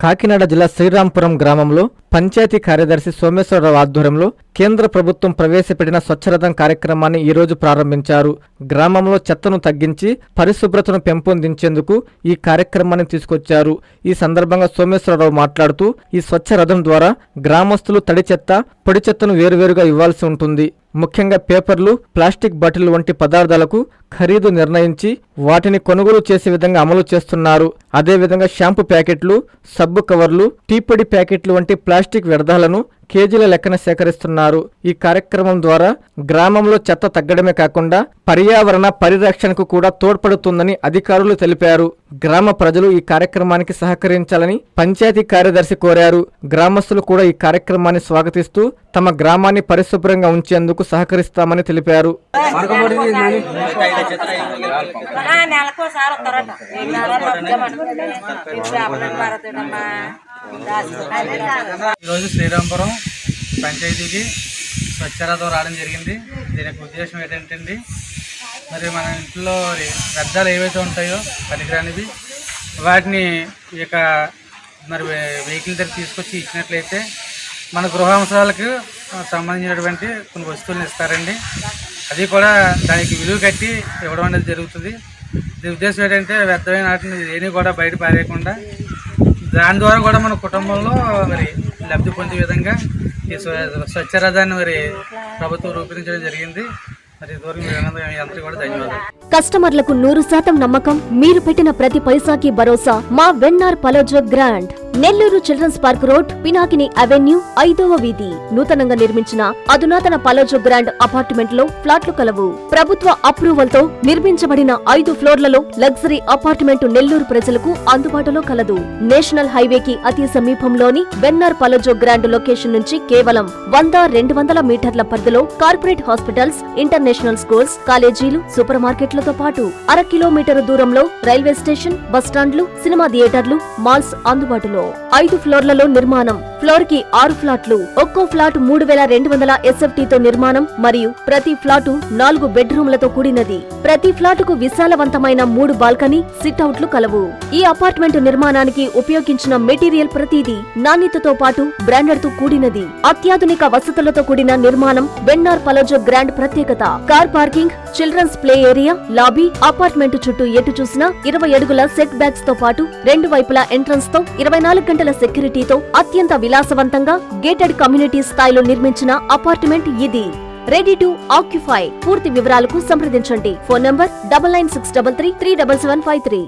కాకినాడ జిల్లా శ్రీరాంపురం గ్రామంలో పంచాయతీ కార్యదర్శి సోమేశ్వరరావు ఆధ్వర్యంలో కేంద్ర ప్రభుత్వం ప్రవేశపెట్టిన స్వచ్ఛరథం కార్యక్రమాన్ని ఈరోజు ప్రారంభించారు. గ్రామంలో చెత్తను తగ్గించి పరిశుభ్రతను పెంపొందించేందుకు ఈ కార్యక్రమాన్ని తీసుకొచ్చారు. ఈ సందర్భంగా సోమేశ్వరరావు మాట్లాడుతూ ఈ స్వచ్ఛరథం ద్వారా గ్రామస్తులు తడి చెత్త, పొడి చెత్తను వేరువేరుగా ఇవ్వాల్సి ఉంటుంది. ముఖ్యంగా పేపర్లు, ప్లాస్టిక్ బాటిల్ వంటి పదార్థాలకు ఖరీదు నిర్ణయించి వాటిని కొనుగోలు చేసే విధంగా అమలు చేస్తున్నారు. అదేవిధంగా షాంపూ ప్యాకెట్లు, సబ్బు కవర్లు, టీ పొడి ప్యాకెట్లు వంటి ప్లాస్టిక్ వ్యర్థాలను కేజీల లెక్కన సేకరిస్తున్నారు. ఈ కార్యక్రమం ద్వారా గ్రామంలో చెత్త తగ్గడమే కాకుండా పర్యావరణ పరిరక్షణకు కూడా తోడ్పడుతుందని అధికారులు తెలిపారు. గ్రామ ప్రజలు ఈ కార్యక్రమానికి సహకరించాలని పంచాయతీ కార్యదర్శి కోరారు. గ్రామస్తులు కూడా ఈ కార్యక్రమాన్ని స్వాగతిస్తూ తమ గ్రామాన్ని పరిశుభ్రంగా ఉంచేందుకు సహకరిస్తామని తెలిపారు. ఈరోజు శ్రీరాంపురం పంచాయతీకి స్వచ్ఛరథం రావడం జరిగింది. దీనికి ఉద్దేశం ఏంటంటే మరి మన ఇంట్లో వ్యర్థాలు ఏవైతే ఉంటాయో పనికిరానివి వాటిని ఇక మరి వెహికల్ దగ్గర తీసుకొచ్చి ఇచ్చినట్లయితే మన గృహాంశాలకు సంబంధించినటువంటి కొన్ని వస్తువులను ఇస్తారండి. అది కూడా దానికి విలువ కట్టి ఇవ్వడం అనేది జరుగుతుంది. దీని ఉద్దేశం ఏంటంటే వ్యర్థమైన వాటిని ఏమీ కూడా బయట పారేయకుండా దాని ద్వారా కూడా మన కుటుంబంలో మరి లబ్ధి పొందే విధంగా ఈ స్వచ్ఛరథాన్ని మరి ప్రభుత్వం రూపొందించడం జరిగింది. కస్టమర్లకు 100% నమ్మకం, మీరు పెట్టిన ప్రతి పైసాకి భరోసా. మా VNR Palazzo Grand, Nellore children's park road, Pinakini avenue, 5వ వీధి. నూతనంగా నిర్మించిన అధునాతన పలోజో గ్రాండ్ అపార్ట్మెంట్ లో ఫ్లాట్లు కలవు. ప్రభుత్వ అప్రూవల్ తో నిర్మించబడిన 5 ఫ్లోర్లలో లగ్జరీ అపార్ట్మెంట్ నెల్లూరు ప్రజలకు అందుబాటులో కలదు. నేషనల్ హైవేకి అతి సమీపంలోని వెన్నార్ పలోజో గ్రాండ్ లొకేషన్ నుంచి కేవలం 100-200 మీటర్ల పరిధిలో కార్పొరేట్ హాస్పిటల్స్, ఇంటర్నేషనల్ స్కూల్స్, కాలేజీలు, సూపర్ మార్కెట్లతో పాటు 1/2 కిలోమీటర్ దూరంలో రైల్వే స్టేషన్, బస్టాండ్లు, సినిమా థియేటర్లు, మాల్స్ అందుబాటులో. 5 ఫ్లోర్లలో నిర్మాణం. ఫ్లోర్ కి 6 ఫ్లాట్లు. ఒక్కో ఫ్లాట్ 3200 SFT తో నిర్మాణం మరియు ప్రతి ఫ్లాటు 4 బెడ్రూమ్లతో కూడినది. ప్రతి ఫ్లాటుకు విశాలవంతమైన 3 బాల్కనీ, సిట్అవుట్లు కలవు. ఈ అపార్ట్మెంట్ నిర్మాణానికి ఉపయోగించిన మెటీరియల్ ప్రతిదీ నాణ్యతతో పాటు బ్రాండెడ్ తో కూడినది. అత్యాధునిక వసతులతో కూడిన నిర్మాణం వెన్నార్ పలోజో గ్రాండ్ ప్రత్యేకత. Car parking, children's play area, lobby, apartment చుట్టూ ఎటు చూసినా 20 అడుగుల సెట్ బ్యాక్స్ తో పాటు 2 వైపులా ఎంట్రన్స్ తో 24 గంటల సెక్యూరిటీతో అత్యంత విలాసవంతంగా గేటెడ్ కమ్యూనిటీ స్థాయిలో నిర్మించిన అపార్ట్మెంట్ ఇది. Ready to occupy. పూర్తి వివరాలకు సంప్రదించండి. Phone number 9963337753.